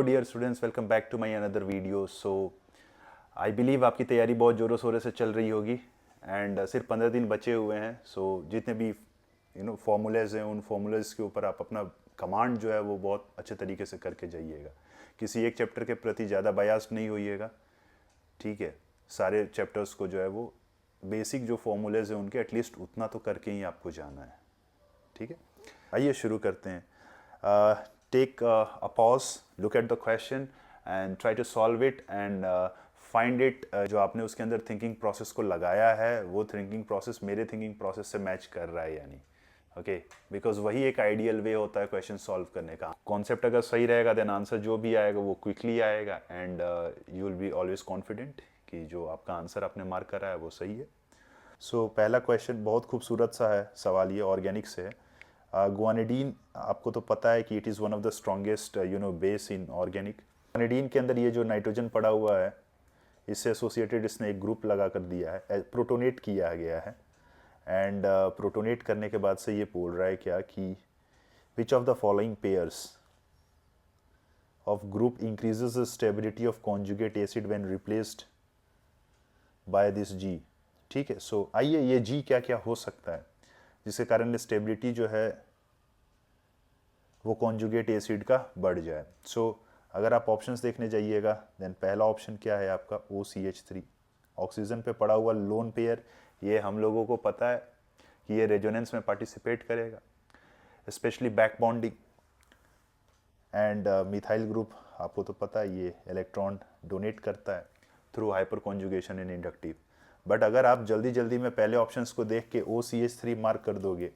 Dear students, welcome back to my another video. So I believe आपकी तैयारी बहुत ज़ोरों शोरों से चल रही होगी एंड सिर्फ 15 दिन बचे हुए हैं। सो जितने भी फॉर्मूलेज हैं, उन फॉर्मूलेज के ऊपर आप अपना कमांड जो है वो बहुत अच्छे तरीके से करके जाइएगा। किसी एक चैप्टर के प्रति ज़्यादा बायास्ड नहीं होइएगा, ठीक है। सारे चैप्टर्स को जो है वो बेसिक जो फॉर्मूलेज हैं उनके एटलीस्ट उतना तो करके ही आपको जाना है, ठीक है। आइए शुरू करते हैं। Take a pause, look at the question and try to solve it and find it. जो आपने उसके अंदर थिंकिंग प्रोसेस को लगाया है वो थिंकिंग प्रोसेस मेरे थिंकिंग प्रोसेस से मैच कर रहा है या नहीं, ओके। बिकॉज वही एक आइडियल वे होता है क्वेश्चन सॉल्व करने का। कॉन्सेप्ट अगर सही रहेगा देन आंसर जो भी आएगा वो क्विकली आएगा and you will be always confident कि जो आपका आंसर आपने मार्क करा है वो सही है। सो पहला क्वेश्चन बहुत खूबसूरत सा है, सवाल ये ऑर्गेनिक से है। गुआनिडीन, आपको तो पता है कि it is one of the strongest base in organic. Guanidine के अंदर ये जो नाइट्रोजन पड़ा हुआ है इससे एसोसिएटेड इसने एक ग्रुप लगा कर दिया है, प्रोटोनेट किया गया है। एंड प्रोटोनेट करने के बाद से ये बोल रहा है क्या कि which of the following pairs of group increases the stability of conjugate acid when replaced by this G, ठीक है। सो आइए ये जी क्या क्या हो सकता है जिसके कारण स्टेबिलिटी जो है वो कॉन्जुगेट एसिड का बढ़ जाए। सो अगर आप ऑप्शंस देखने जाइएगा देन पहला ऑप्शन क्या है आपका OCH3, ऑक्सीजन पे पड़ा हुआ लोन पेयर। ये हम लोगों को पता है कि ये रेजोनेंस में पार्टिसिपेट करेगा, specially back bonding. And methyl group, आपको तो पता है ये इलेक्ट्रॉन डोनेट करता है through hyper conjugation in inductive. But अगर आप जल्दी जल्दी में पहले ऑप्शंस को देख के OCH3 मार्क कर दोगे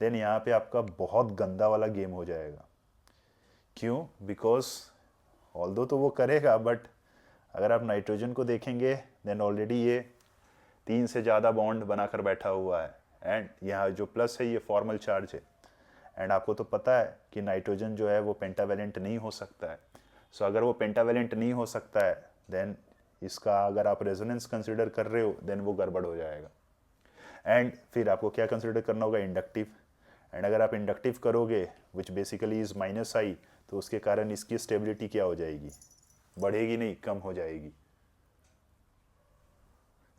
देन यहाँ पे आपका बहुत गंदा वाला गेम हो जाएगा। क्यों? बिकॉज ऑल्दो तो वो करेगा बट अगर आप नाइट्रोजन को देखेंगे देन ऑलरेडी ये 3 से ज़्यादा बॉन्ड बनाकर बैठा हुआ है एंड यहाँ जो प्लस है ये फॉर्मल चार्ज है। एंड आपको तो पता है कि नाइट्रोजन जो है वो पेंटावेलेंट नहीं हो सकता है। सो अगर वो पेंटावेलेंट नहीं हो सकता है देन इसका अगर आप रेजोनेंस कंसिडर कर रहे हो देन वो गड़बड़ हो जाएगा। एंड फिर आपको क्या कंसिडर करना होगा? इंडक्टिव। एंड अगर आप इंडक्टिव करोगे विच बेसिकली इज -I, तो उसके कारण इसकी स्टेबिलिटी क्या हो जाएगी? बढ़ेगी नहीं, कम हो जाएगी।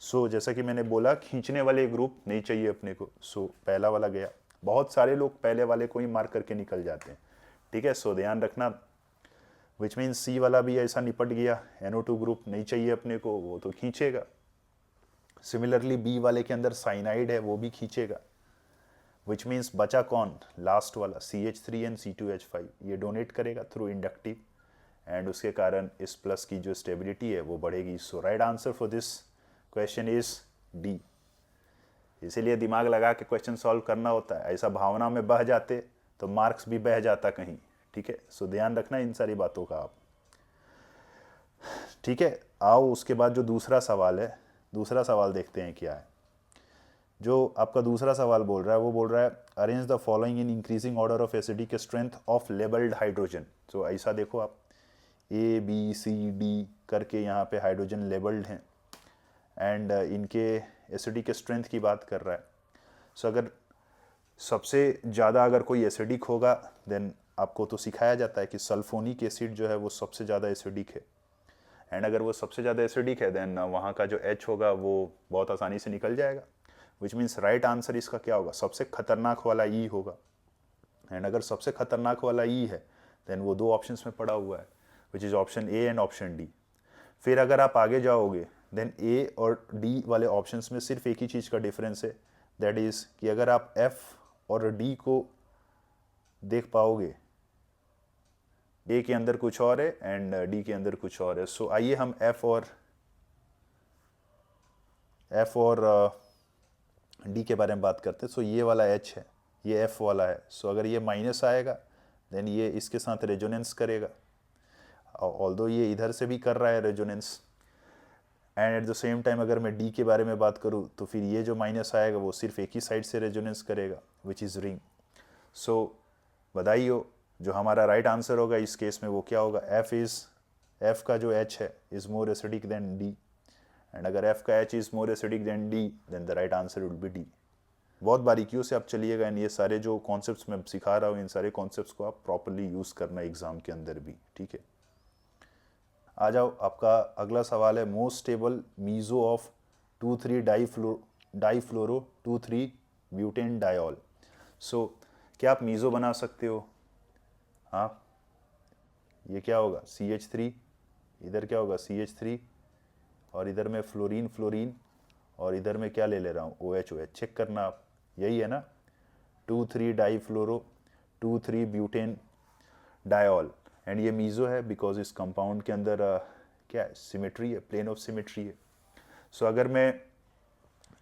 सो जैसा कि मैंने बोला खींचने वाले ग्रुप नहीं चाहिए अपने को। सो पहला वाला गया। बहुत सारे लोग पहले वाले को ही मार्क करके निकल जाते हैं, ठीक है। सो ध्यान रखना, विच मीन्स सी वाला भी ऐसा निपट गया। NO2 ग्रुप नहीं चाहिए अपने को, वो तो खींचेगा। सिमिलरली बी वाले के अंदर साइनाइड है, वो भी खींचेगा। विच मीन्स बचा कौन? लास्ट वाला CH3 एंड C2H5, ये डोनेट करेगा थ्रू इंडक्टिव एंड उसके कारण इस प्लस की जो स्टेबिलिटी है वो बढ़ेगी। So right answer for this question is D. इसीलिए दिमाग लगा के क्वेश्चन सॉल्व करना होता है, ऐसा भावना में बह जाते तो मार्क्स भी बह जाता कहीं, ठीक है। सो ध्यान रखना इन सारी बातों का आप, ठीक है। आओ उसके बाद जो दूसरा सवाल है, दूसरा सवाल देखते हैं क्या है। जो आपका दूसरा सवाल बोल रहा है वो बोल रहा है arrange the following in increasing order of acidic strength of labelled hydrogen. So ऐसा देखो आप ABCD करके यहाँ पे हाइड्रोजन लेबल्ड हैं एंड इनके एसिडिक स्ट्रेंथ की बात कर रहा है। सो अगर सबसे ज़्यादा अगर कोई एसिडिक होगा देन आपको तो सिखाया जाता है कि सल्फोनिक एसिड जो है वो सबसे ज़्यादा एसिडिक है। एंड अगर वो सबसे ज़्यादा एसिडिक है देन वहाँ का जो H होगा वो बहुत आसानी से निकल जाएगा। विच मीन्स राइट आंसर इसका क्या होगा? सबसे खतरनाक वाला E होगा। एंड अगर सबसे खतरनाक वाला E है देन वो दो ऑप्शंस में पड़ा हुआ है, which is option A and option D। फिर अगर आप आगे जाओगे देन A और D वाले ऑप्शंस में सिर्फ एक ही चीज़ का डिफरेंस है, दैट इज़ कि अगर आप F और D को देख पाओगे, A के अंदर कुछ और है एंड D के अंदर कुछ और है। सो आइए हम F और D के बारे में बात करते हैं। सो ये वाला H है, ये F वाला है। सो अगर ये माइनस आएगा देन ये इसके साथ रेजोनेंस करेगा, ऑल्दो ये इधर से भी कर रहा है resonance. And eight the same time अगर मैं D के बारे में बात करूँ तो फिर ये जो माइनस आएगा वो सिर्फ एक ही साइड से रेजोनेंस करेगा, विच इज़ रिंग। सो बधाई हो, जो हमारा राइट आंसर होगा इस केस में वो क्या होगा? F का जो H है is more acidic than D। And अगर F का H is more acidic than D then the right answer will be D। बहुत बारीकियों से आप चलिएगा एंड ये सारे जो कॉन्सेप्ट्स मैं सिखा रहा हूँ इन सारे कॉन्सेप्ट्स को आप प्रॉपरली यूज़ करना एग्ज़ाम के अंदर भी, ठीक है। आ जाओ, आपका अगला सवाल है most stable meso of 2,3 difluoro 2,3 butane diol. So क्या आप मीजो बना सकते हो? हाँ, ये क्या होगा CH3, इधर क्या होगा CH3, और इधर में फ्लोरीन फ्लोरीन, और इधर में क्या ले ले रहा हूँ OH OH। चेक करना आप, यही है ना 2,3 डाईफ्लोरो 2,3 ब्यूटेन डायोल। एंड ये मीजो है बिकॉज इस कंपाउंड के अंदर क्या है, सिमेट्री है, प्लेन ऑफ सिमेट्री है। सो अगर मैं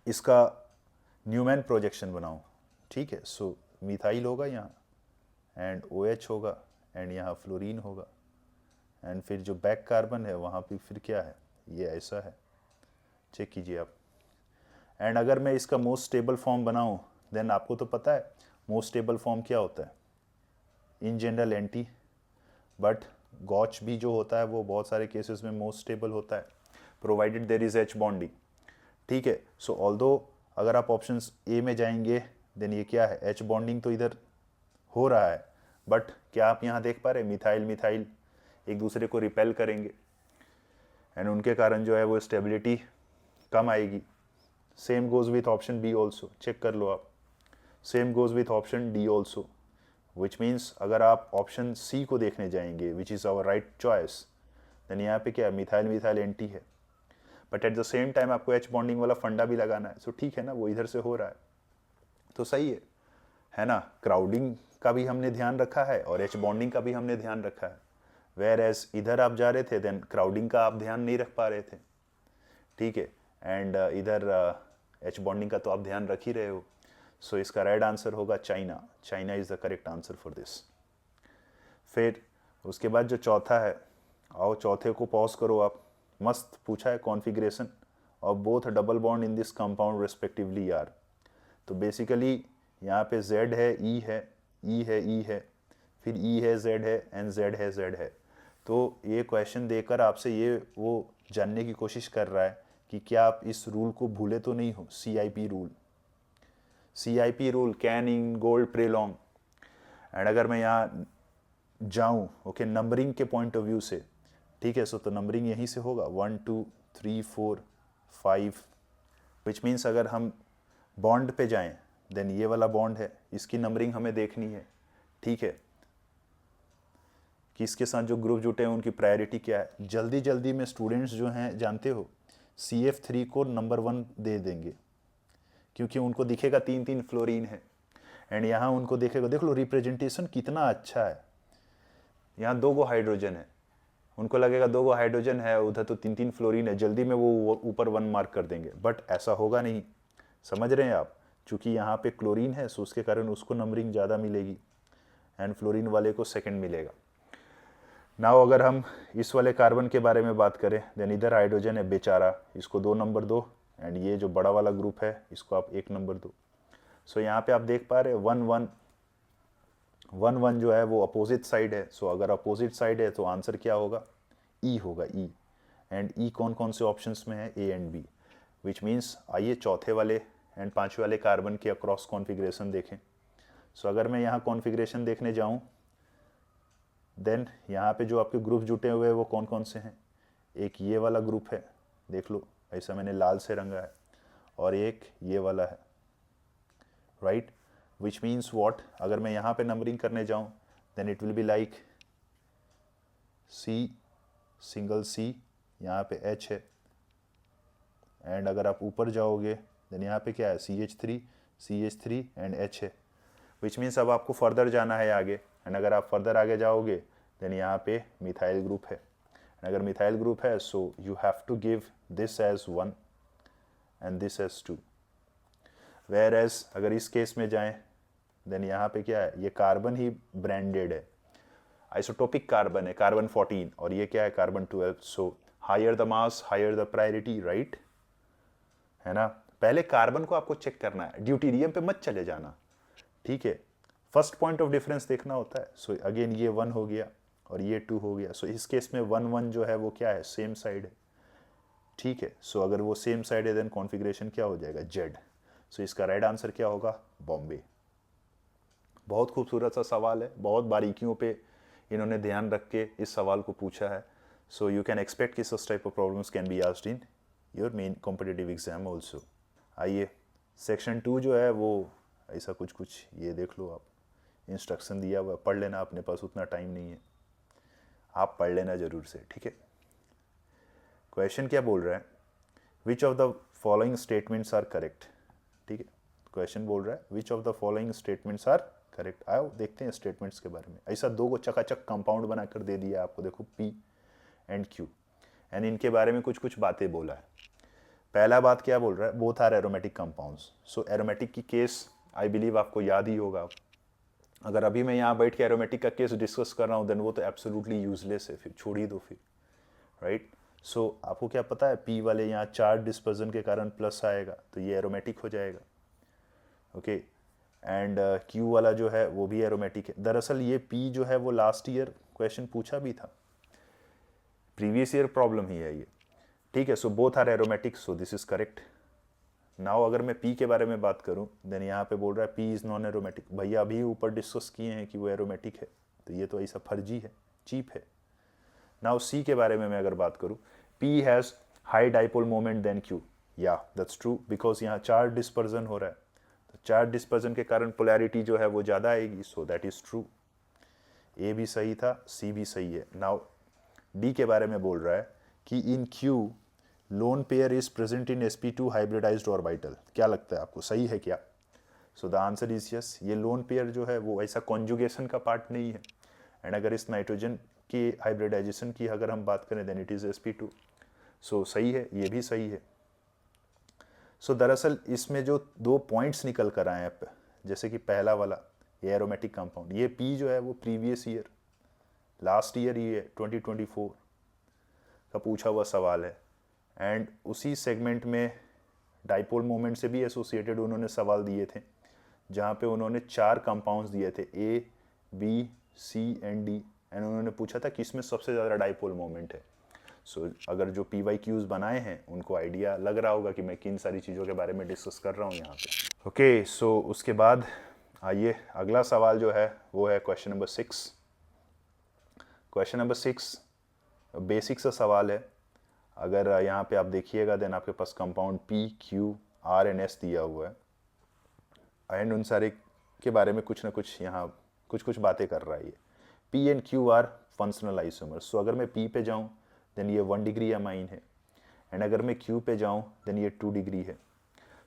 इसका न्यूमैन प्रोजेक्शन बनाऊँ, ठीक है, सो मिथाइल होगा यहाँ एंड OH होगा एंड यहाँ फ्लोरीन होगा, एंड फिर जो बैक कार्बन है वहाँ पे फिर क्या है, ये ऐसा है। चेक कीजिए आप। एंड अगर मैं इसका मोस्ट स्टेबल फॉर्म बनाऊँ, देन आपको तो पता है मोस्ट स्टेबल फॉर्म क्या होता है, इन जनरल एंटी, बट गॉच भी जो होता है वो बहुत सारे केसेस में मोस्ट स्टेबल होता है provided there is H bonding. ठीक है, सो ऑल्दो अगर आप ऑप्शन ए में जाएंगे देन ये क्या है, H बॉन्डिंग तो इधर हो रहा है, बट क्या आप यहाँ देख पा रहे हैं मिथाइल मिथाइल एक दूसरे को रिपेल करेंगे एंड उनके कारण जो है वो स्टेबिलिटी कम आएगी। Same goes with option B also, check कर लो आप। Same goes with option D also, which means अगर आप ऑप्शन सी को देखने जाएंगे which is our right choice, then यहाँ पे क्या है मिथाइल मिथाइल एंटी है, but at the same time आपको H बॉन्डिंग वाला फंडा भी लगाना है। सो ठीक है ना, वो इधर से हो रहा है तो सही है ना। क्राउडिंग का भी हमने ध्यान रखा है और H बॉन्डिंग का भी हमने ध्यान रखा है, वेयर एज इधर आप जा रहे थे देन क्राउडिंग का आप ध्यान नहीं रख पा रहे थे, ठीक है, एंड इधर H बॉन्डिंग का तो आप ध्यान रख ही रहे हो। सो इसका राइट आंसर होगा China. China is the correct answer for this. फिर उसके बाद जो चौथा है, आओ चौथे को पॉज करो आप। मस्त पूछा है configuration of both double bond in this compound respectively are. तो बेसिकली यहाँ पे Z है, E है, E है, E है, फिर E है, Z है एंड Z है, Z है। तो ये क्वेश्चन देकर आपसे ये वो जानने की कोशिश कर रहा है कि क्या आप इस रूल को भूले तो नहीं हो, CIP rule. CIP rule, Cahn Ingold Prelog. And अगर मैं यहाँ जाऊँ ओके नंबरिंग के पॉइंट ऑफ व्यू से, ठीक है, सो तो नंबरिंग यहीं से होगा 1 2 3 4 5, विच मीन्स अगर हम बॉन्ड पे जाएं देन ये वाला बॉन्ड है, इसकी नंबरिंग हमें देखनी है, ठीक है, कि इसके साथ जो ग्रुप जुटे हैं उनकी प्रायोरिटी क्या है। जल्दी जल्दी में स्टूडेंट्स जो हैं जानते हो CF3 को नंबर 1 दे देंगे क्योंकि उनको दिखेगा 3 फ्लोरीन है, एंड यहाँ उनको देखेगा, देख लो रिप्रेजेंटेशन कितना अच्छा है, यहाँ 2 हाइड्रोजन है, उनको लगेगा 2 हाइड्रोजन है, उधर तो 3 फ्लोरीन है, जल्दी में वो ऊपर 1 मार्क कर देंगे, बट ऐसा होगा नहीं। समझ रहे हैं आप, चूँकि यहाँ पे क्लोरीन है सो उसके कारण उसको नंबरिंग ज़्यादा मिलेगी एंड फ्लोरीन वाले को सेकंड मिलेगा। नाउ अगर हम इस वाले कार्बन के बारे में बात करें देन इधर हाइड्रोजन है बेचारा, इसको 2 नंबर दो, एंड ये जो बड़ा वाला ग्रुप है इसको आप 1 नंबर दो। सो यहाँ पे आप देख पा रहे 1 1 1 1 जो है वो अपोजिट साइड है। सो अगर अपोजिट साइड है तो आंसर क्या होगा, ई होगा, ई। एंड ई कौन कौन से ऑप्शंस में है, A and B, which means आइए चौथे वाले एंड पांचवे वाले कार्बन के अक्रॉस कॉन्फ़िगरेशन देखें। सो अगर मैं यहाँ कॉन्फ़िगरेशन देखने जाऊँ देन यहाँ पे जो आपके ग्रुप जुटे हुए हैं वो कौन कौन से हैं, एक ये वाला ग्रुप है, देख लो ऐसा मैंने लाल से रंगा है, और एक ये वाला है, राइट, विच मीन्स वॉट, अगर मैं यहाँ पे नंबरिंग करने जाऊँ then it will be like C single C, यहाँ पे H है, एंड अगर आप ऊपर जाओगे देन यहाँ पे क्या है CH3 एंड H है, विच मीन्स अब आपको फर्दर जाना है आगे, एंड अगर आप फर्दर आगे जाओगे देन यहाँ पे मिथाइल ग्रुप है, एंड अगर मिथाइल ग्रुप है so you have to give this as 1 and this as 2, whereas अगर इस केस में जाएं देन यहाँ पे क्या है, ये कार्बन ही ब्रांडेड है, आइसोटोपिक कार्बन है, कार्बन 14, और ये क्या है carbon 12। So higher the mass higher the priority, right, है ना। पहले कार्बन को आपको चेक करना है, ड्यूटीरियम पे मत चले जाना, ठीक है, फर्स्ट पॉइंट ऑफ डिफरेंस देखना होता है। सो अगेन ये 1 हो गया और ये 2 हो गया, सो इस केस में 1 1 जो है वो क्या है, सेम साइड है, ठीक है। सो अगर वो सेम साइड है देन कॉन्फ़िगरेशन क्या हो जाएगा, Z। सो इसका राइट आंसर क्या होगा, बॉम्बे। बहुत खूबसूरत सा सवाल है, बहुत बारीकियों पे इन्होंने ध्यान रख के इस सवाल को पूछा है। So you can expect कि such type of problems can be asked in your main competitive exam also. आइए सेक्शन 2 जो है वो ऐसा कुछ कुछ ये देख लो आप, इंस्ट्रक्शन दिया हुआ, पढ़ लेना, अपने पास उतना टाइम नहीं है, आप पढ़ लेना ज़रूर से, ठीक है। क्वेश्चन क्या बोल रहा है, which of the following statements are correct, ठीक है। क्वेश्चन बोल रहा है which of the following statements are correct. आओ देखते हैं स्टेटमेंट्स के बारे में। ऐसा दो को चकाचक कंपाउंड बनाकर दे दिया आपको, देखो P एंड Q, एंड इनके बारे में कुछ कुछ बातें बोला है। पहला बात क्या बोल रहा है, both are aromatic compounds. So aromatic की केस आई बिलीव आपको याद ही होगा। अगर अभी मैं यहाँ बैठ के एरोमेटिक का केस डिस्कस कर रहा हूँ देन वो तो एब्सोल्युटली यूजलेस है, फिर छोड़ ही दो फिर, राइट। सो आपको क्या पता है, P वाले यहाँ चार्ज डिस्पर्जन के कारण प्लस आएगा तो ये एरोमेटिक हो जाएगा, ओके। एंड Q वाला जो है वो भी एरोमेटिक है। दरअसल ये P जो है वो लास्ट ईयर क्वेश्चन पूछा भी था, प्रीवियस ईयर प्रॉब्लम ही है ये, ठीक है। So both are aromatic, so this is correct. Now अगर मैं P के बारे में बात करूं देन यहाँ पे बोल रहा है P इज नॉन एरोमेटिक। भैया अभी ऊपर डिस्कस किए हैं कि वो एरोमेटिक है, तो ये तो ऐसा फर्जी है, चीप है। नाउ C के बारे में मैं अगर बात करूं, P has high dipole moment then Q, या दैट्स ट्रू, बिकॉज यहाँ चार्ज डिस्पर्जन हो रहा है, तो चार्ज डिस्पर्जन के कारण पोलैरिटी जो है वो ज़्यादा आएगी, सो दैट इज ट्रू। A भी सही था, C भी सही है। नाउ D के बारे में बोल रहा है कि इन Q lone pair is present in sp2 hybridised orbital. क्या लगता है आपको, सही है क्या? So the answer is yes. ये लोन पेयर जो है वो ऐसा कॉन्जुगेशन का पार्ट नहीं है, एंड अगर इस नाइट्रोजन की हाइब्रिडाइजेशन की अगर हम बात करें देन इट इज sp2, सो सही है, ये भी सही है। सो दरअसल इसमें जो दो पॉइंट्स निकल कर आए हैं, जैसे कि पहला वाला ये एरोमेटिक कंपाउंड, ये P जो है वो प्रीवियस ईयर लास्ट ईयर ही है 2024 का पूछा हुआ सवाल है, एंड उसी सेगमेंट में डाइपोल मोमेंट से भी एसोसिएटेड उन्होंने सवाल दिए थे, जहाँ पे उन्होंने 4 कंपाउंड्स दिए थे A, B, C and D, and उन्होंने पूछा था किसमें सबसे ज़्यादा डाइपोल मोमेंट है। सो अगर जो PYQs बनाए हैं उनको आइडिया लग रहा होगा कि मैं किन सारी चीज़ों के बारे में डिस्कस कर रहा हूँ यहाँ पे, ओके। सो उसके बाद आइए अगला सवाल जो है वो है question number 6। Question number 6 basic सा सवाल है। अगर यहाँ पे आप देखिएगा देन आपके पास compound P, Q, R and S दिया हुआ है, एंड उन सारे के बारे में कुछ ना कुछ यहाँ कुछ कुछ बातें कर रहा है ये। P and Q are functional isomers. So अगर मैं P पे जाऊँ देन ये 1 डिग्री अमाइन है, एंड अगर मैं Q पे जाऊँ देन ये 2 डिग्री है।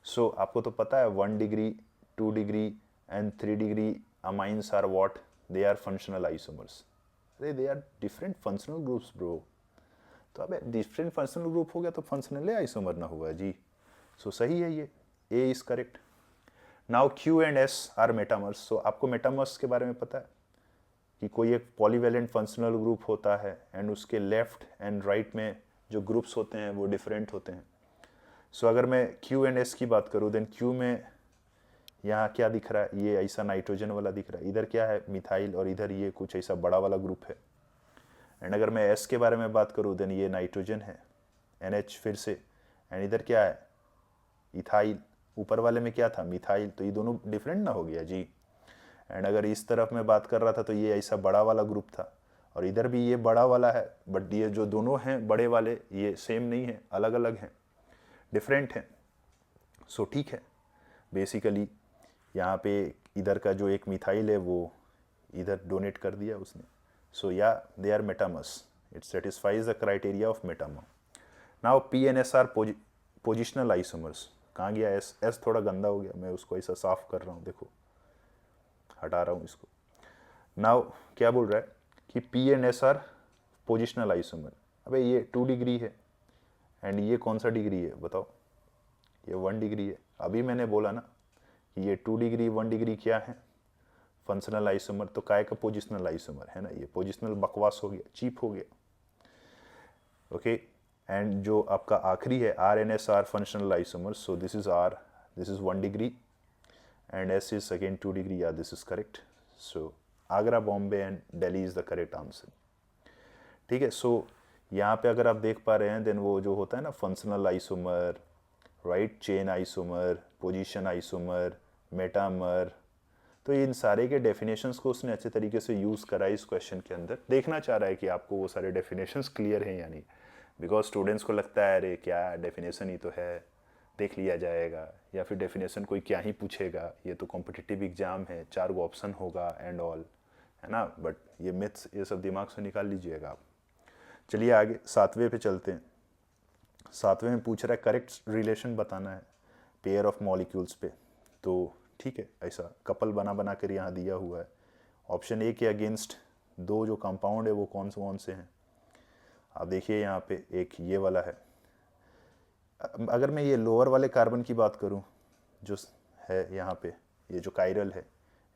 सो आपको तो पता है 1 degree, 2 degree and 3 degree amines are what, they are functional isomers. अरे they are different functional groups bro. तो अब डिफरेंट फंक्शनल ग्रुप हो गया तो फंक्शनल आइसोमर ना हुआ जी। सो सही है ये, A is correct. Now Q and S are metamers. So आपको मेटामर्स के बारे में पता है कि कोई एक पॉलीवेलेंट फंक्शनल ग्रुप होता है एंड उसके लेफ्ट एंड राइट में जो ग्रुप्स होते हैं वो डिफरेंट होते हैं। सो अगर मैं Q एंड S की बात करूँ देन Q में यहाँ क्या दिख रहा है, ये ऐसा नाइट्रोजन वाला दिख रहा है, इधर क्या है मिथाइल, और इधर ये कुछ ऐसा बड़ा वाला ग्रुप है। एंड अगर मैं S के बारे में बात करूँ देन ये नाइट्रोजन है, NH फिर से, एंड इधर क्या है इथाइल, ऊपर वाले में क्या था मिथाइल, तो ये दोनों डिफरेंट ना हो गया जी। एंड अगर इस तरफ मैं बात कर रहा था तो ये ऐसा बड़ा वाला ग्रुप था, और इधर भी ये बड़ा वाला है, बट ये जो दोनों हैं बड़े वाले ये सेम नहीं है, अलग अलग हैं, डिफरेंट हैं। सो ठीक है, बेसिकली यहाँ पे इधर का जो एक मिथाइल है वो इधर डोनेट कर दिया उसने। So yeah, they are metamers. It satisfies the criteria of metamer. Now P and S are positional isomers. कहाँ गया S? S थोड़ा गंदा हो गया, मैं उसको ऐसा साफ कर रहा हूँ, देखो हटा रहा हूँ इसको। Now क्या बोल रहा है कि P and S are positional isomer। अबे ये 2 डिग्री है, एंड ये कौन सा डिग्री है बताओ, ये 1 डिग्री है। अभी मैंने बोला ना कि ये 2 डिग्री 1 डिग्री क्या है फंक्शनल आइसोमर, तो काय का पोजिशनल आइसोमर है ना, ये पोजिशनल बकवास हो गया, चीप हो गया, ओके। एंड जो आपका आखिरी है R and S are functional isomer, so this is R, this is 1 degree and S is again 2 degree, या this is correct. So Agra, Bombay and Delhi is the correct answer, ठीक है। सो यहाँ पे अगर आप देख पा रहे हैं देन वो जो होता है ना functional isomer, right, chain isomer, position isomer, metamer, तो इन सारे के डेफिनेशंस को उसने अच्छे तरीके से यूज़ करा इस क्वेश्चन के अंदर। देखना चाह रहा है कि आपको वो सारे डेफिनेशंस क्लियर हैं या नहीं, बिकॉज स्टूडेंट्स को लगता है अरे क्या डेफिनेशन ही तो है, देख लिया जाएगा, या फिर डेफिनेशन कोई क्या ही पूछेगा, ये तो कॉम्पिटिटिव एग्जाम है, 4 गो ऑप्शन होगा एंड ऑल, है ना। बट ये मिथ्स ये सब दिमाग से निकाल लीजिएगा आप। चलिए आगे 7वें पे चलते हैं। 7वें में पूछ रहा है करेक्ट रिलेशन बताना है पेयर ऑफ मॉलिक्यूल्स पे। तो ठीक है, ऐसा कपल बना बना कर यहाँ दिया हुआ है। ऑप्शन ए के अगेंस्ट 2 जो कंपाउंड है वो कौन से हैं। आप देखिए यहाँ पे एक ये वाला है। अगर मैं ये लोअर वाले कार्बन की बात करूँ जो है यहाँ पे, ये जो कायरल है,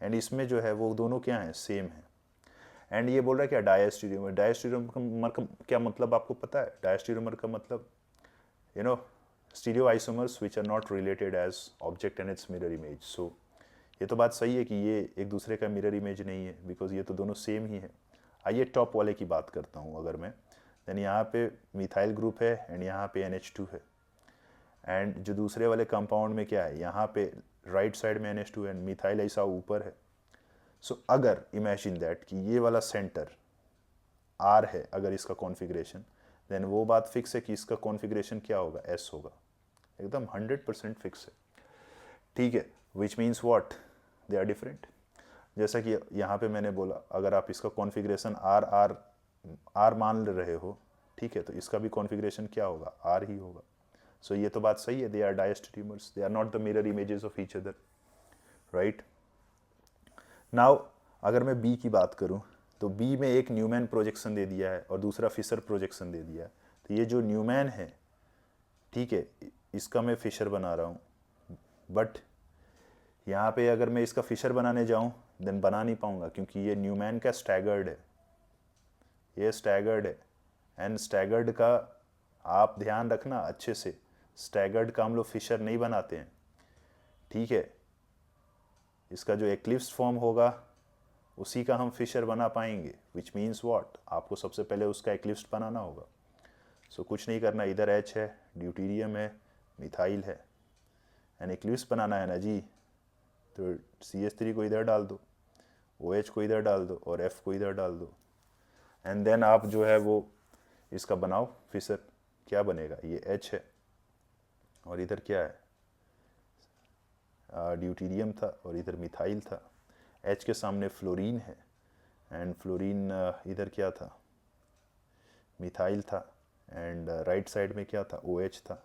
एंड इसमें जो है वो दोनों क्या हैं, सेम है। एंड ये बोल रहा है क्या, डायस्टीरियोमर। डायस्टीरियोमर का क्या मतलब आपको पता है? डायस्टीरियोमर का मतलब you know stereoisomers which are not related as object and its mirror image। so ये तो बात सही है कि ये एक दूसरे का मिरर इमेज नहीं है, बिकॉज ये तो दोनों सेम ही है। आइए टॉप वाले की बात करता हूँ अगर मैं, देन यहाँ पे मिथाइल ग्रुप है एंड यहाँ पे NH2 है। एंड जो दूसरे वाले कंपाउंड में क्या है, यहाँ पे राइट साइड में NH2 एंड मिथाइल ऐसा ऊपर है। सो अगर इमेजिन दैट कि ये वाला सेंटर R है अगर इसका कॉन्फ़िगरेशन, देन वो बात फिक्स है कि इसका कॉन्फ़िगरेशन क्या होगा, S होगा, एकदम 100% फिक्स है। ठीक है, which means what, they are different. जैसा कि यहाँ पे मैंने बोला अगर आप इसका कॉन्फ़िगरेशन R मान रहे हो, ठीक है, तो इसका भी कॉन्फ़िगरेशन क्या होगा, R ही होगा। सो ये तो बात सही है, they are diastereomers, they are not the mirror images of each other, right. Now अगर मैं B की बात करूँ तो B में एक न्यूमैन प्रोजेक्शन दे दिया है और दूसरा फिशर प्रोजेक्शन दे दिया है। तो ये जो न्यूमैन है, ठीक है, इसका मैं फिशर बना रहा हूँ, बट यहाँ पे अगर मैं इसका फिशर बनाने जाऊँ देन बना नहीं पाऊँगा, क्योंकि ये न्यूमैन का स्टैगर्ड है, ये स्टैगर्ड है। एंड स्टैगर्ड का आप ध्यान रखना अच्छे से, स्टैगर्ड का हम लोग फिशर नहीं बनाते हैं, ठीक है। इसका जो एक्लिप्स फॉर्म होगा उसी का हम फिशर बना पाएंगे, विच मीन्स व्हाट, आपको सबसे पहले उसका एक्लिप्स बनाना होगा। सो कुछ नहीं करना, इधर H है, ड्यूटीरियम है, मिथाइल है, एंड एक्लिप्स बनाना है ना जी, तो CH3 को इधर डाल दो, OH को इधर डाल दो और F को इधर डाल दो, एंड देन आप जो है वो इसका बनाओ फिशर। क्या बनेगा, ये H है और इधर क्या है, ड्यूटीरियम था और इधर मिथाइल था। H के सामने फ्लोरीन है एंड फ्लोरीन इधर क्या था, मिथाइल था, एंड राइट साइड में क्या था, OH था।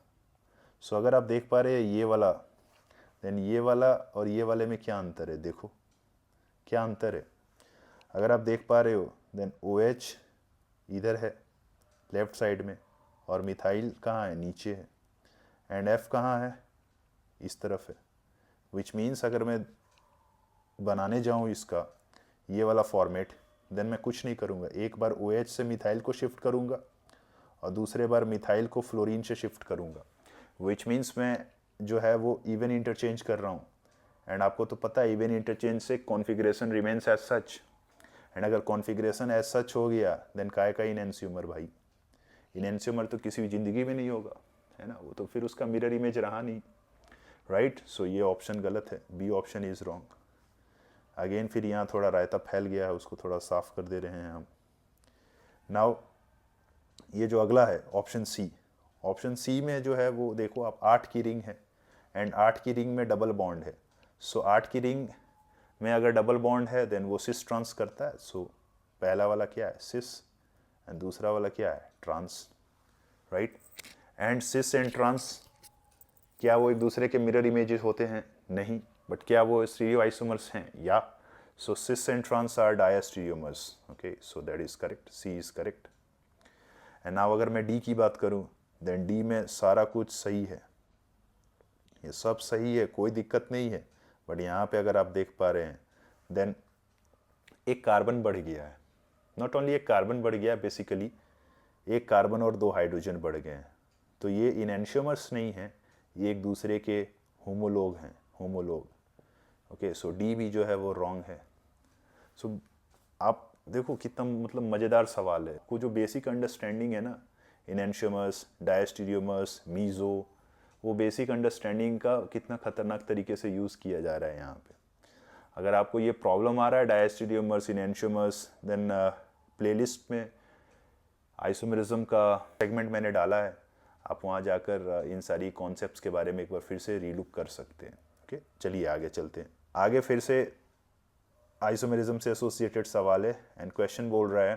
सो अगर आप देख पा रहे हैं ये वाला, देन ये वाला और ये वाले में क्या अंतर है, देखो क्या अंतर है। अगर आप देख पा रहे हो देन OH इधर है लेफ्ट साइड में और मिथाइल कहाँ है, नीचे है, एंड F कहाँ है, इस तरफ है। विच मीन्स अगर मैं बनाने जाऊँ इसका ये वाला फॉर्मेट, देन मैं कुछ नहीं करूँगा, एक बार OH से मिथाइल को शिफ्ट करूँगा और दूसरे बार मिथाइल को फ्लोरीन से शिफ्ट करूँगा, विच मीन्स मैं जो है वो इवन इंटरचेंज कर रहा हूँ। एंड आपको तो पता है इवन इंटरचेंज से configuration remains as such, and अगर कॉन्फ़िगरेशन एज सच हो गया देन काय का इनएंस्यूमर भाई, इनएंस्यूमर तो किसी भी ज़िंदगी में नहीं होगा, है ना, वो तो फिर उसका मिरर इमेज रहा नहीं, राइट। सो ये ऑप्शन गलत है, B option is wrong. Again फिर यहाँ थोड़ा रायता फैल गया है, उसको थोड़ा साफ कर दे रहे हैं हम। नाउ ये जो अगला है ऑप्शन C, ऑप्शन C में जो है वो देखो आप 8 की रिंग है एंड 8 की रिंग में डबल बॉन्ड है। सो 8 की रिंग में अगर डबल बॉन्ड है देन वो सिस ट्रांस करता है। सो पहला वाला क्या है, सिस, एंड दूसरा वाला क्या है, trans, right. And cis and trans क्या वो एक दूसरे के मिरर इमेजेस होते हैं, नहीं, बट क्या वो स्टीरियोआइसोमर्स हैं, या। So cis and trans are diastereomers, okay, so that is correct, C is correct. And now अगर मैं D की बात करूं देन D में सारा कुछ सही है, ये सब सही है, कोई दिक्कत नहीं है, बट यहाँ पे अगर आप देख पा रहे हैं देन एक कार्बन बढ़ गया है। नॉट ओनली एक कार्बन बढ़ गया है, बेसिकली एक कार्बन और 2 हाइड्रोजन बढ़ गए हैं। तो ये इनएंशियोमर्स नहीं है, ये एक दूसरे के होमोलोग हैं, होमोलोग, ओके। सो D भी जो है वो रॉन्ग है। सो आप देखो कितना मतलब मज़ेदार सवाल है, वो जो बेसिक अंडरस्टैंडिंग है ना, इनएंशियोमर्स, डायस्टीरियोमर्स, मीज़ो, वो बेसिक अंडरस्टैंडिंग का कितना खतरनाक तरीके से यूज़ किया जा रहा है यहाँ पे। अगर आपको ये प्रॉब्लम आ रहा है डायस्टेरियोमर्स, इनएंशियोमर्स, देन प्लेलिस्ट में आइसोमेरिज्म का सेगमेंट मैंने डाला है, आप वहाँ जाकर इन सारी कॉन्सेप्ट्स के बारे में एक बार फिर से रीलुक कर सकते हैं। ओके, चलिए आगे चलते हैं। आगे फिर से आइसोमेरिज्म से एसोसिएटेड सवाल है एंड क्वेश्चन बोल रहा है,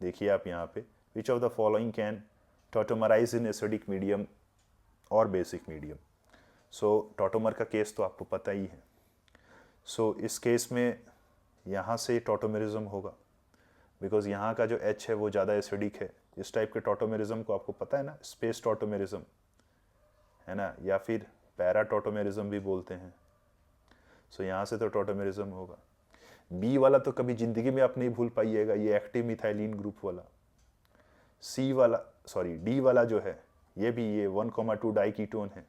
देखिए आप यहाँ पे, which of the following can tautomerize in acidic medium और बेसिक मीडियम। सो टॉटोमर का केस तो आपको पता ही है। सो इस केस में यहाँ से टॉटोमेरिज्म होगा, बिकॉज यहाँ का जो H है वो ज़्यादा एसिडिक है। इस टाइप के टॉटोमेरिज्म को आपको पता है ना, स्पेस टॉटोमेरिज्म है ना, या फिर पैरा टॉटोमेरिज्म भी बोलते हैं। सो यहाँ से तो टॉटोमेरिज्म होगा। बी वाला तो कभी ज़िंदगी में आप नहीं भूल पाइएगा, ये एक्टिव मिथाइलिन ग्रुप वाला। डी वाला जो है ये भी ये 1,2 डाइकीटोन है,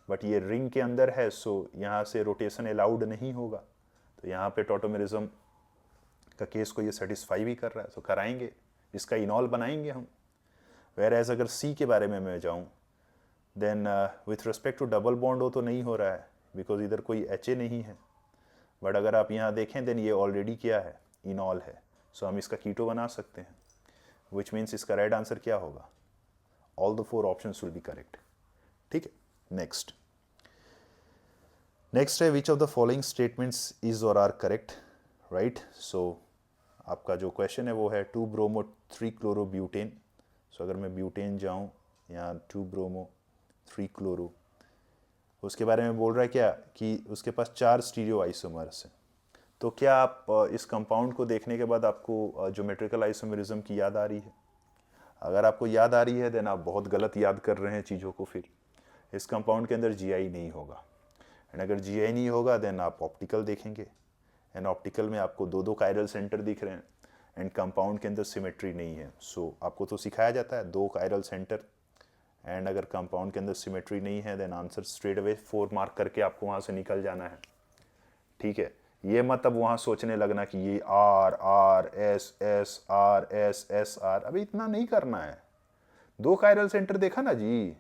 बट ये रिंग के अंदर है, सो यहाँ से रोटेशन अलाउड नहीं होगा। तो यहाँ पे टॉटोमेरिज्म का केस को ये सेटिस्फाई भी कर रहा है, तो कराएंगे, इसका इनॉल बनाएंगे हम। वेर एज अगर सी के बारे में मैं जाऊँ, then with respect to double bond हो तो नहीं हो रहा है, बिकॉज इधर कोई HA नहीं है। बट अगर आप यहाँ देखें देन ये ऑलरेडी क्या है, इनॉल है, सो हम इसका कीटो बना सकते हैं, विच मीन्स इसका राइट आंसर क्या होगा, all the 4 options will be correct. ठीक है, नेक्स्ट है, which of the following statements is और आर करेक्ट, राइट। सो आपका जो क्वेश्चन है वो है 2-bromo-3-chloroब्यूटेन। सो अगर मैं ब्यूटेन जाऊँ, यहाँ 2-bromo-3-chloro, उसके बारे में बोल रहा है क्या कि उसके पास 4 स्टीरियो आइसोमर्स हैं। तो क्या आप इस कंपाउंड को देखने के बाद आपको ज्योमेट्रिकल आइसोमेरिज्म की याद आ रही है? अगर आपको याद आ रही है देन आप बहुत गलत याद कर रहे हैं चीज़ों को। फिर इस कंपाउंड के अंदर GI नहीं होगा, एंड अगर GI नहीं होगा देन आप ऑप्टिकल देखेंगे, एंड ऑप्टिकल में आपको 2 कायरल सेंटर दिख रहे हैं, एंड कंपाउंड के अंदर सिमेट्री नहीं है। सो आपको तो सिखाया जाता है 2 कायरल सेंटर, एंड अगर कंपाउंड के अंदर सिमेट्री नहीं है then answer straight away 4 mark करके आपको वहाँ से निकल जाना है। ठीक है, ये मत अब वहाँ सोचने लगना कि ये R अभी इतना नहीं करना है। 2 कायरल सेंटर देखा ना जी,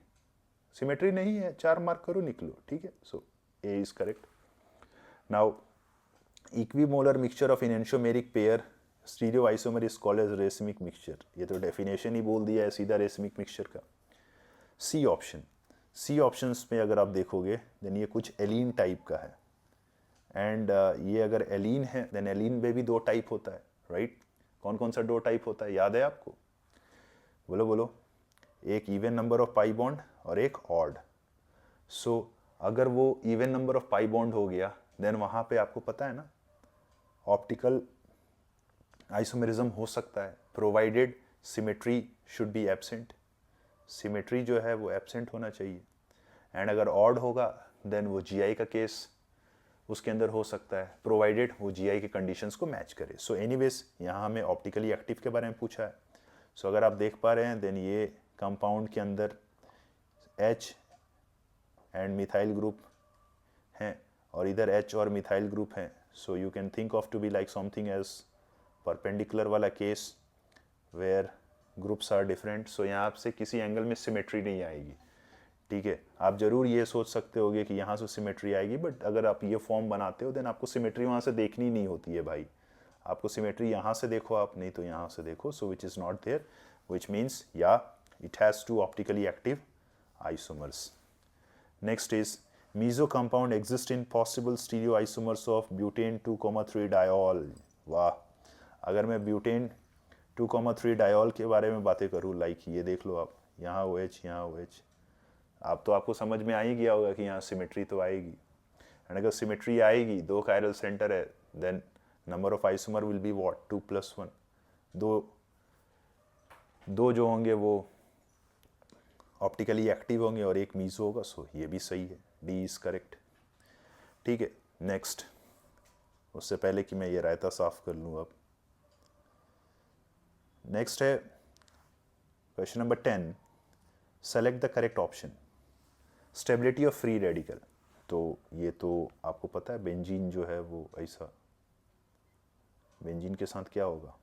सिमेट्री नहीं है, 4 मार्क करो, निकलो। ठीक है, so A is correct. Now equimolar mixture of enantiomeric pair stereo isomer is called as racemic mixture. ये तो डेफिनेशन ही बोल दिया है सीधा रेसमिक मिक्सचर का। सी ऑप्शंस में अगर आप देखोगे देन ये कुछ एलीन टाइप का है, एंड ये अगर एलीन है देन एलीन में भी 2 टाइप होता है, राइट। कौन कौन सा 2 टाइप होता है, याद है आपको? बोलो। एक even number of pi bond और एक ऑड। सो अगर वो even number of pi bond हो गया देन वहाँ पे आपको पता है ना, ऑप्टिकल आइसोमेरिज्म हो सकता है, provided symmetry should be absent. Symmetry जो है वो एब्सेंट होना चाहिए, एंड अगर ऑड होगा देन वो GI का केस उसके अंदर हो सकता है, प्रोवाइडेड वो GI के कंडीशंस को मैच करे। सो एनीवेज यहाँ हमें ऑप्टिकली एक्टिव के बारे में पूछा है। सो अगर आप देख पा रहे हैं देन ये कंपाउंड के अंदर H एंड मिथाइल ग्रुप हैं, और इधर H और मिथाइल ग्रुप हैं। So you can think of to be like something as perpendicular वाला case where groups are different. So यहाँ से किसी एंगल में सिमेट्री नहीं आएगी। ठीक है, आप जरूर ये सोच सकते होगे कि यहाँ से सिमेट्री आएगी, बट अगर आप ये फॉर्म बनाते हो देन आपको सिमेट्री वहाँ से देखनी नहीं होती है भाई। आपको सिमेट्री यहाँ से देखो आप, नहीं तो यहाँ से देखो। So which is not there, which means या it has 2 optically active isomers. Next is meso compound exist in possible stereo isomers of butane 2,3 diol. वाह, अगर मैं ब्यूटेन 2,3 डायोल के बारे में बातें करूँ, लाइक ये देख लो आप, यहाँ OH यहाँ OH, आप तो आपको समझ में आ ही गया होगा कि यहाँ सिमेट्री तो आएगी, एंड अगर सिमेट्री आएगी 2 कायरल सेंटर है then number of isomer will be what, 2+1। दो जो होंगे वो ऑप्टिकली एक्टिव होंगे और एक मीजो होगा। सो ये भी सही है, D इज करेक्ट। ठीक है, नेक्स्ट, उससे पहले कि मैं ये रायता साफ कर लूँ अब, नेक्स्ट है question number 10, select the correct option. Stability of free radical, तो ये तो आपको पता है, बेंजीन जो है वो ऐसा, बेंजीन के साथ क्या होगा,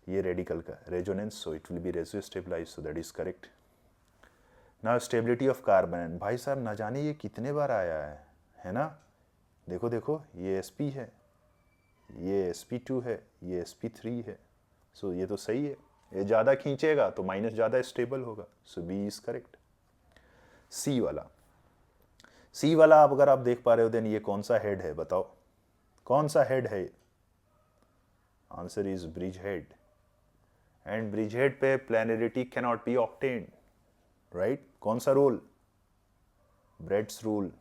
ये रेडिकल का resonance, so it will be reso stabilize, so that is correct. Now stability of carbon, भाई साहब ना जाने ये कितने बार आया है ना। देखो देखो, ये sp है, ये sp2 है, ये sp3 है, सो ये तो सही है। ये ज़्यादा खींचेगा तो माइनस ज़्यादा स्टेबल होगा, सो बी इज करेक्ट। सी वाला आप अगर आप देख पा रहे हो देन ये कौन सा हेड है, बताओ कौन सा हेड है? Answer is bridge head, and bridge head पे planarity can not be obtained, right? कौन सा रूल? Bredt's rule.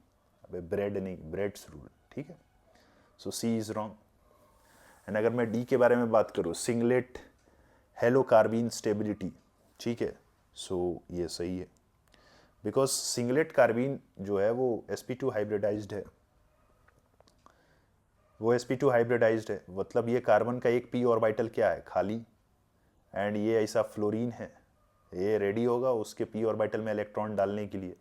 अबे ब्रेड नहीं, ब्रेड्स रूल, ठीक है। So C is wrong. And अगर मैं डी के बारे में बात करूँ, सिंगलेट हेलो कार्बीन स्टेबिलिटी, ठीक है, सो ये सही है, बिकॉज सिंगलेट कार्बीन जो है वो sp2 हाइब्रिडाइज्ड है, वो sp2 हाइब्रिडाइज्ड है, मतलब ये कार्बन का एक p ऑर्बिटल क्या है? खाली। एंड ये ऐसा फ्लोरीन है, ये रेडी होगा उसके p ऑर्बिटल में इलेक्ट्रॉन डालने के लिए।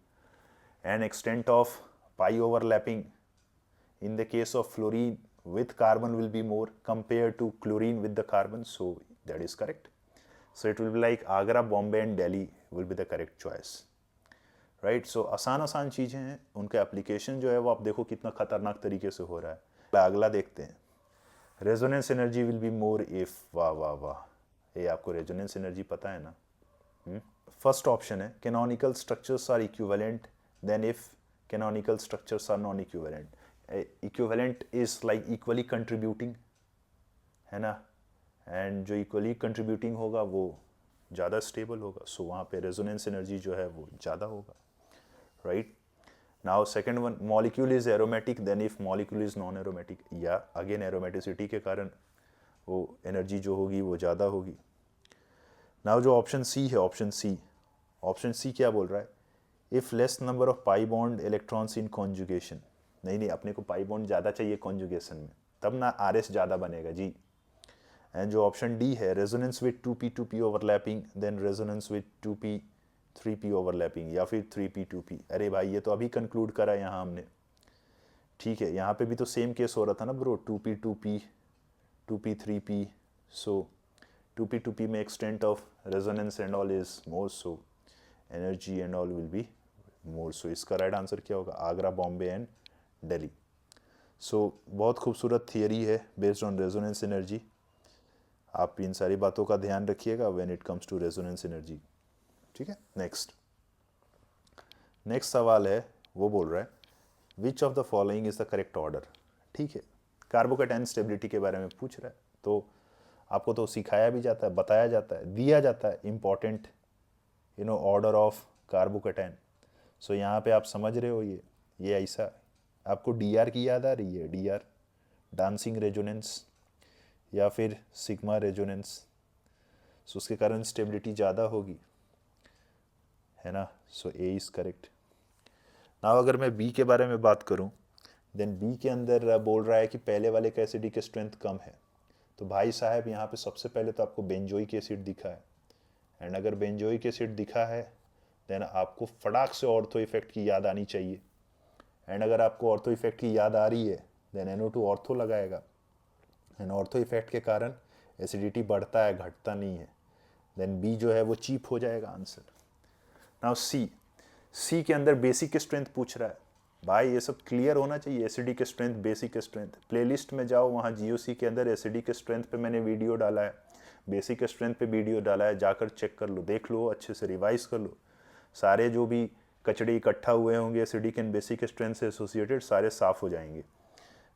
And extent of pi overlapping in the case of fluorine with carbon will be more compared to chlorine with the carbon, so that is correct. So it will be like Agra, Bombay and Delhi will be the correct choice, right? So आसान चीज़ें हैं, उनका application जो है वो आप देखो कितना खतरनाक तरीके से हो रहा है। अगला देखते हैं, resonance energy will be more if, वाह वाह वाह, ये आपको रेजोनेंस एनर्जी पता है ना? फर्स्ट ऑप्शन है canonical structures are equivalent then if canonical structures are non equivalent. Equivalent is like equally contributing, है ना? एंड जो इक्वली कंट्रीब्यूटिंग होगा वो ज़्यादा स्टेबल होगा, सो वहाँ पे रेजोनेंस एनर्जी जो है वो ज़्यादा होगा, right? Now second one, molecule is aromatic then if molecule is non aromatic, या अगेन एरोमेटिसिटी के कारण वो एनर्जी जो होगी वो ज़्यादा होगी। नाउ जो ऑप्शन सी है, ऑप्शन सी क्या बोल रहा है? If less number of pi bond electrons in conjugation, नहीं अपने को पाई बॉन्ड ज़्यादा चाहिए कॉन्जुगेशन में, तब ना आर एस ज़्यादा बनेगा जी। एंड जो ऑप्शन डी है, resonance with 2p overlapping then resonance with 2p 3p overlapping, या फिर 3p 2p। अरे भाई ये तो अभी कंक्लूड करा है यहाँ हमने, ठीक है। यहाँ पे भी तो सेम केस हो रहा था ना bro, 2p 2p 2p 3p, सो 2p 2p में extent of resonance and all is more, so energy and all will be more. So इसका राइट आंसर क्या होगा? आगरा, बॉम्बे एंड दिल्ली। सो बहुत खूबसूरत थियरी है बेस्ड ऑन रेजोनेंस एनर्जी। आप इन सारी बातों का ध्यान रखिएगा when it comes to resonance energy, ठीक है। नेक्स्ट सवाल है, वो बोल रहा है which of the following is the correct order, ठीक है। कार्बोकैटायन स्टेबिलिटी के बारे में पूछ रहा है, तो आपको तो सिखाया भी जाता है, बताया जाता है, दिया जाता है इंपॉर्टेंट ऑर्डर ऑफ कार्बोकैटायन। सो यहाँ पे आप समझ रहे हो, ये ऐसा आपको डीआर की याद आ रही है? डीआर डांसिंग रेजोनेंस या फिर सिग्मा रेजोनेंस, सो उसके कारण स्टेबिलिटी ज़्यादा होगी, है ना? सो ए इज़ करेक्ट। नाउ अगर मैं बी के बारे में बात करूं, देन बी के अंदर बोल रहा है कि पहले वाले का एसिडिक स्ट्रेंथ कम है, तो भाई साहब यहाँ पे सबसे पहले तो आपको बेंजोइक एसिड दिखा है, एंड अगर बेंजोइक एसिड दिखा है देन आपको फटाक से ऑर्थो इफेक्ट की याद आनी चाहिए, एंड अगर आपको ऑर्थो इफेक्ट की याद आ रही है देन NO2 ऑर्थो लगाएगा, एंड ऑर्थो इफेक्ट के कारण एसिडिटी बढ़ता है, घटता नहीं है, देन बी जो है वो चीप हो जाएगा आंसर। नाउ सी के अंदर बेसिक स्ट्रेंथ पूछ रहा है, भाई ये सब क्लियर होना चाहिए, acidic strength, basic strength. Playlist में जाओ, वहाँ GOC के अंदर एसिडिक स्ट्रेंथ पे मैंने वीडियो डाला है, बेसिक स्ट्रेंथ पे वीडियो डाला है, जाकर चेक कर लो, देख लो, अच्छे से रिवाइज कर लो। सारे जो भी कचड़े इकट्ठा हुए होंगे एसिडिक एंड बेसिक स्ट्रेंथ से एसोसिएटेड, सारे साफ हो जाएंगे।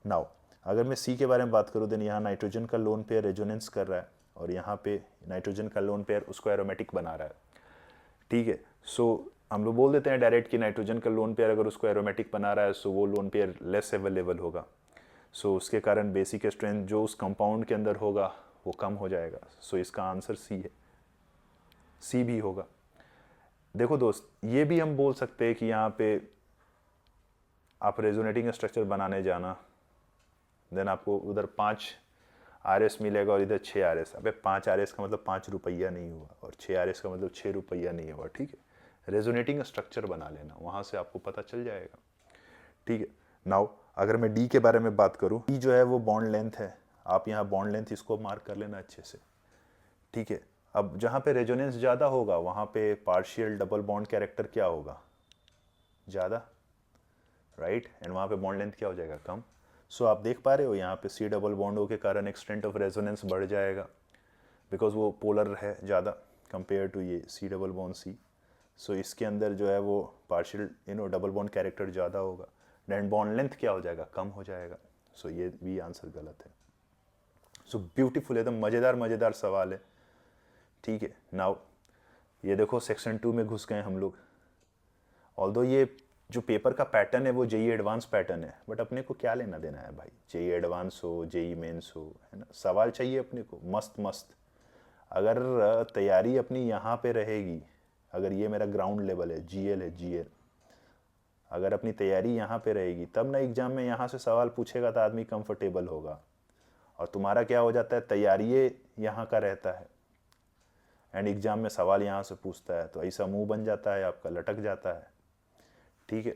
नाउ अगर मैं सी के बारे में बात करूँ, देन यहाँ नाइट्रोजन का लोन पेयर रेजोनेंस कर रहा है, और यहाँ पे नाइट्रोजन का लोन पेयर उसको एरोमेटिक बना रहा है, ठीक है। सो हम लोग बोल देते हैं डायरेक्ट कि नाइट्रोजन का लोन पेयर अगर उसको एरोमेटिक बना रहा है, सो वो लोन पेयर लेस अवेलेबल होगा, सो उसके कारण बेसिक स्ट्रेंथ जो उस कंपाउंड के अंदर होगा वो कम हो जाएगा। सो इसका आंसर सी है, सी भी होगा। देखो दोस्त, ये भी हम बोल सकते हैं कि यहाँ पे आप रेजोनेटिंग स्ट्रक्चर बनाने जाना, देन आपको उधर 5 RS मिलेगा और इधर 6 RS। अबे 5 RS का मतलब 5 रुपया नहीं हुआ, और 6 RS का मतलब 6 रुपया नहीं हुआ, ठीक है। रेजोनेटिंग स्ट्रक्चर बना लेना, वहाँ से आपको पता चल जाएगा, ठीक है। नाउ अगर मैं डी के बारे में बात करूँ, डी जो है वो बॉन्ड लेंथ है, आप यहाँ बॉन्ड लेंथ इसको मार्क कर लेना अच्छे से, ठीक है। अब जहाँ पे रेजोनेंस ज़्यादा होगा वहाँ पे पार्शियल डबल बॉन्ड कैरेक्टर क्या होगा? ज़्यादा, राइट, एंड वहाँ पे बॉन्ड लेंथ क्या हो जाएगा? कम। सो आप देख पा रहे हो यहाँ पे C डबल बॉन्ड O के कारण एक्सटेंट ऑफ रेजोनेंस बढ़ जाएगा, बिकॉज वो पोलर है ज़्यादा कंपेयर टू ये C डबल बॉन्ड C। सो इसके अंदर जो है वो पार्शियल डबल बॉन्ड कैरेक्टर ज़्यादा होगा, देन बॉन्ड लेंथ क्या हो जाएगा, कम हो जाएगा। सो ये भी आंसर गलत है। सो ब्यूटीफुल, एकदम मज़ेदार सवाल है, ठीक है। नाउ ये देखो सेक्शन 2 में घुस गए हम लोग। ऑल्दो ये जो पेपर का पैटर्न है वो जेई एडवांस पैटर्न है, बट अपने को क्या लेना देना है भाई, जेई एडवांस हो जेई मेंस हो, है ना, सवाल चाहिए अपने को मस्त मस्त। अगर तैयारी अपनी यहाँ पे रहेगी, अगर ये मेरा ग्राउंड लेवल है, जीएल है, जीएल, अगर अपनी तैयारी यहाँ पे रहेगी तब ना एग्जाम में यहाँ से सवाल पूछेगा तो आदमी कंफर्टेबल होगा। और तुम्हारा क्या हो जाता है, तैयारी यहाँ का रहता है एंड एग्जाम में सवाल यहाँ से पूछता है, तो ऐसा मुंह बन जाता है आपका, लटक जाता है, ठीक है।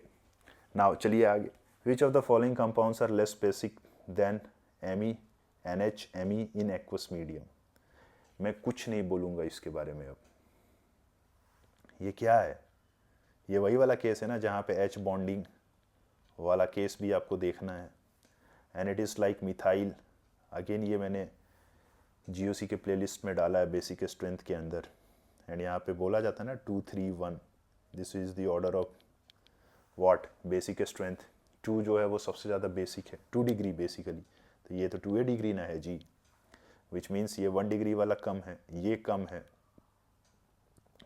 नाउ चलिए आगे। Which of the following compounds are less basic than Me, NH, Me in aqueous medium. मैं कुछ नहीं बोलूँगा इसके बारे में। अब ये क्या है, ये वही वाला केस है ना जहाँ पे H बॉन्डिंग वाला केस भी आपको देखना है, and it is like methyl. Again ये मैंने GOC के प्लेलिस्ट में डाला है बेसिक स्ट्रेंथ के अंदर, एंड यहाँ पे बोला जाता है ना 2 3 1, this is the order of what, basic strength. 2 जो है वो सबसे ज़्यादा बेसिक है, 2 डिग्री बेसिकली, तो ये तो 2 डिग्री ना है जी, विच मीन्स ये 1 डिग्री वाला कम है, ये कम है,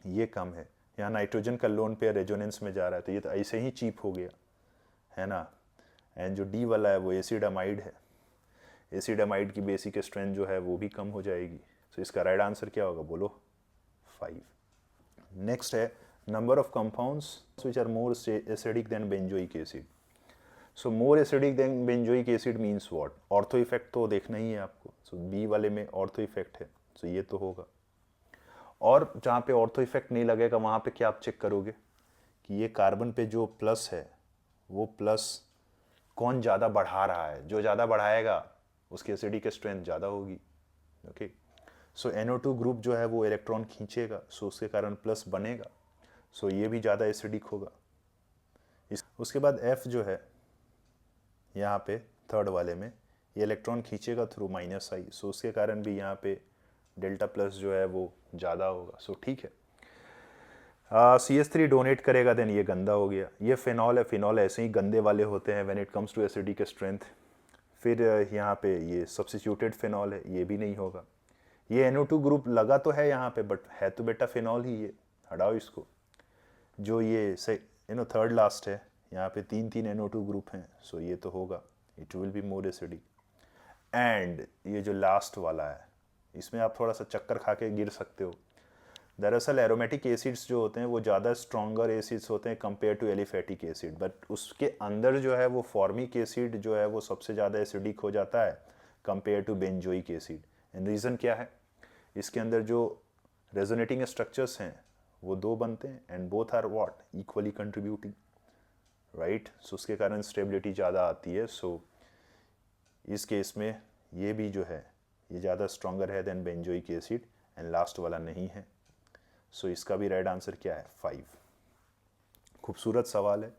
ये कम है। यहाँ नाइट्रोजन का लोन पेयर रेजोनेंस में जा रहा है, तो ये तो ऐसे ही चीप हो गया, है ना। एंड जो डी वाला है वो एसिडामाइड है, एसिडामाइड की बेसिक स्ट्रेंथ जो है वो भी कम हो जाएगी। तो इसका राइट आंसर क्या होगा, बोलो 5। नेक्स्ट है number of compounds which are more acidic than benzoic acid. So more acidic than benzoic acid means what, ortho effect तो देखना ही है आपको। सो बी वाले में ऑर्थो इफेक्ट है, सो ये तो होगा। और जहाँ पे ऑर्थो इफेक्ट नहीं लगेगा वहाँ पे क्या आप चेक करोगे कि ये कार्बन पे जो प्लस है वो प्लस कौन ज़्यादा बढ़ा रहा है, जो ज़्यादा बढ़ाएगा उसकी एसिडिक स्ट्रेंथ ज़्यादा होगी, ओके। सो NO2 ग्रुप जो है वो इलेक्ट्रॉन खींचेगा, सो उसके कारण प्लस बनेगा, सो ये भी ज़्यादा एसिडिक होगा। उसके बाद F जो है यहाँ पे थर्ड वाले में, ये इलेक्ट्रॉन खींचेगा थ्रू -I, सो उसके कारण भी यहाँ पे डेल्टा प्लस जो है वो ज़्यादा होगा, सो ठीक है। CH3 डोनेट करेगा, देन ये गंदा हो गया। ये फिनॉल है, फिनॉल ऐसे ही गंदे वाले होते हैं when it comes to acidic strength. फिर यहाँ पे ये सब्स्टिट्यूटेड फिनॉल है, ये भी नहीं होगा। ये NO2 ग्रुप लगा तो है यहाँ पे, बट है तो बेटा फिनॉल ही, ये हटाओ इसको। जो ये से थर्ड लास्ट है, यहाँ पे 3 NO2 ग्रुप हैं, सो ये तो होगा, it will be more acidic. And ये जो लास्ट वाला है, इसमें आप थोड़ा सा चक्कर खा के गिर सकते हो। दरअसल एरोमेटिक एसिड्स जो होते हैं वो ज़्यादा स्ट्रॉन्गर एसिड्स होते हैं compare to aliphatic acid, but उसके अंदर जो है वो फॉर्मिक एसिड जो है वो सबसे ज़्यादा एसिडिक हो जाता है compare to benzoic acid. And reason क्या है, इसके अंदर जो रेजोनेटिंग स्ट्रक्चर्स हैं वो 2 बनते हैं, and both are what, equally contributing, right. So उसके कारण स्टेबिलिटी ज़्यादा आती है। सो इस केस में ये भी जो है ये ज़्यादा स्ट्रॉन्गर है than benzoic acid, and last वाला नहीं है। सो इसका भी राइट आंसर क्या है, 5। खूबसूरत सवाल है,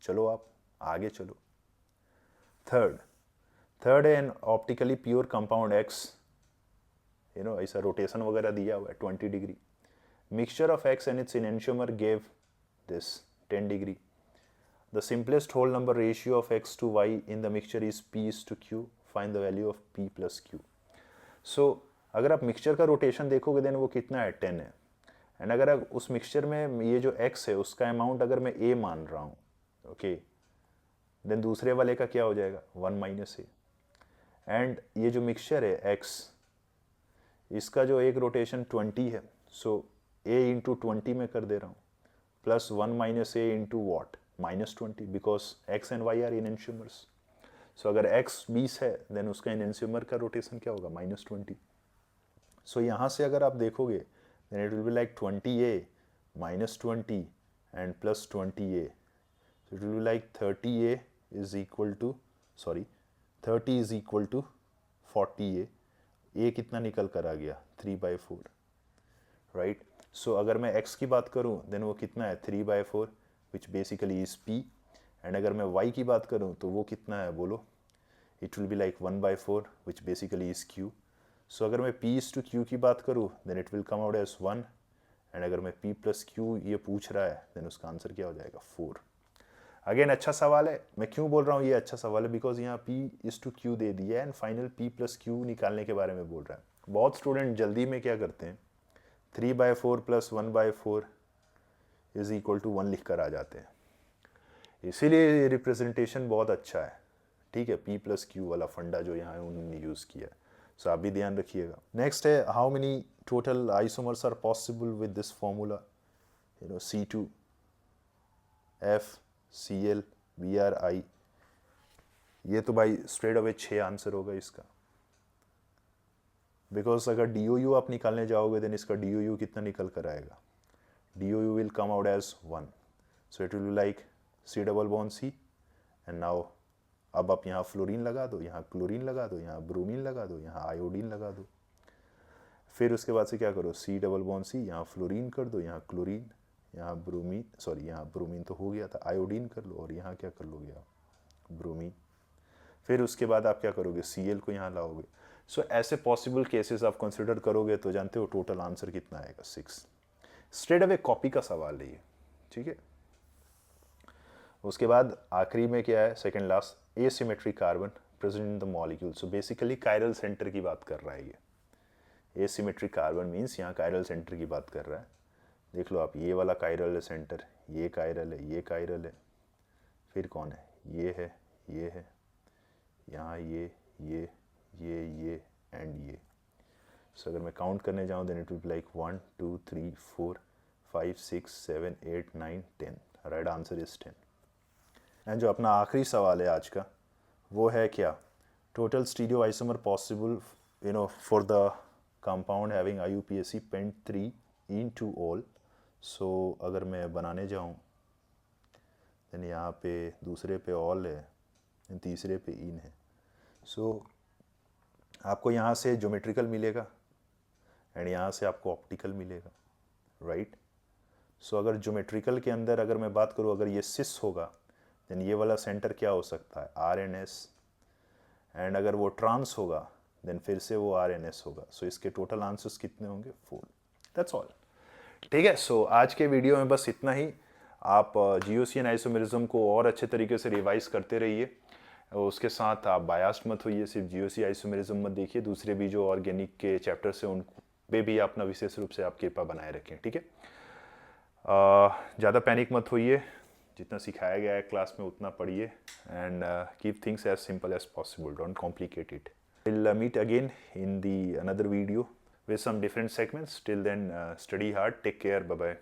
चलो आप आगे चलो। थर्ड है an optically pure compound X, ऐसा रोटेशन वगैरह दिया हुआ है 20 degree. Mixture of X and its enantiomer gave this 10 degree. The simplest whole number ratio of X to Y in the mixture is P/Q, find the value of P + Q। So अगर आप mixture का rotation देखोगे then वो कितना है, 10 है। And अगर उस मिक्सचर में ये जो X है उसका अमाउंट अगर मैं A मान रहा हूँ, ओके, देन दूसरे वाले का क्या हो जाएगा, 1 - A। एंड ये जो मिक्सचर है X, इसका जो एक रोटेशन 20 है, सो A × 20 में कर दे रहा हूँ, plus 1 - A into what, -20, because X and Y are enantiomers. So अगर X 20 है देन उसका इनेंशियोमर का रोटेशन क्या होगा, -20। सो यहाँ से अगर आप देखोगे then it will be like 20A -20 and plus 20A, so it will be like 30A is equal to 30 is equal to 40A। A कितना निकल कर आ गया, 3/4, राइट। सो अगर मैं X की बात करूँ देन वो कितना है, 3/4 which basically is P, and अगर मैं Y की बात करूँ तो वो कितना है, बोलो it will be like 1/4 which basically is q. So अगर मैं p is to q की बात करूँ then it will come out as 1, and अगर मैं p plus q ये पूछ रहा है then उसका आंसर क्या हो जाएगा 4. अगेन अच्छा सवाल है. मैं क्यों बोल रहा हूँ ये अच्छा सवाल है, बिकॉज यहाँ p is to q दे दिया है and final p plus q निकालने के बारे में बोल रहा है. बहुत स्टूडेंट जल्दी में क्या करते हैं 3/4 plus 1/4 इज इक्वल टू 1 लिख कर आ जाते हैं. इसीलिए रिप्रेजेंटेशन बहुत अच्छा है. ठीक है, p plus q वाला फंडा जो यहाँ उन्होंने यूज़ किया है. सो आप भी ध्यान रखिएगा. नेक्स्ट है how many total isomers are possible with this formula. C2 F Cl Bri. ये तो भाई स्ट्रेट अवे 6 आंसर होगा इसका, बिकॉज अगर DOU आप निकालने जाओगे देन इसका DOU कितना निकल कर आएगा. DOU will come out as 1. So it will be like C double bond C. And now अब आप यहाँ फ्लोरीन लगा दो, यहाँ क्लोरीन लगा दो, यहाँ ब्रोमीन लगा दो, यहाँ आयोडीन लगा दो. फिर उसके बाद से क्या करो C डबल बॉन्ड C, यहाँ फ्लोरीन कर दो, यहाँ क्लोरीन, यहाँ ब्रोमीन, सॉरी यहाँ ब्रोमीन तो हो गया था, आयोडीन कर लो और यहाँ क्या कर लोगे आप ब्रोमीन. फिर उसके बाद आप क्या करोगे Cl को यहाँ लाओगे. सो ऐसे पॉसिबल केसेस आप कंसिडर करोगे तो जानते हो टोटल आंसर कितना आएगा 6. स्ट्रेट अवे कॉपी का सवाल है ये. ठीक है, उसके बाद आखिरी में क्या है second last asymmetric carbon present in the molecule. So basically chiral centre की बात कर रहा है ये. एसिमेट्रिक कार्बन मीन्स यहाँ कायरल सेंटर की बात कर रहा है. देख लो आप, ये वाला कायरल है सेंटर, ये कायरल है, ये कायरल है, फिर कौन है, ये है, ये है, यहाँ ये एंड ये. सो अगर मैं काउंट करने जाऊँ then it will be like 1 2 3 4 5 6 7 8 9 10. Right answer is 10. And जो अपना आखिरी सवाल है आज का वो है क्या, total stereo isomer possible for the compound having IUPAC pent 3 into all. सो अगर मैं बनाने जाऊँ देन यहाँ पे दूसरे पे ऑल है, तीसरे पे इन है. सो आपको यहाँ से ज्योमेट्रिकल मिलेगा एंड यहाँ से आपको ऑप्टिकल मिलेगा. राइट. सो अगर ज्योमेट्रिकल के अंदर अगर मैं बात करूँ, अगर ये सिस होगा देन ये वाला सेंटर क्या हो सकता है RNS, एंड अगर वो ट्रांस होगा देन फिर से वो RNS होगा. सो इसके टोटल आंसर्स कितने होंगे 4. That's all. ठीक है. सो आज के वीडियो में बस इतना ही. आप GOC एंड आइसोमेरिज्म को और अच्छे तरीके से रिवाइज करते रहिए. उसके साथ आप बायास्ड मत होइए, सिर्फ GOC आइसोमेरिज्म मत देखिए, दूसरे भी जो ऑर्गेनिक के चैप्टर्स हैं उन पे भी अपना विशेष रूप से आप कृपा बनाए रखें. ठीक है. ज़्यादा पैनिक मत होइए, जितना सिखाया गया है क्लास में उतना पढ़िए and keep things as simple as possible. Don't complicate it. Will meet again in the another video with some different segments. Till then, study hard, take care, bye bye.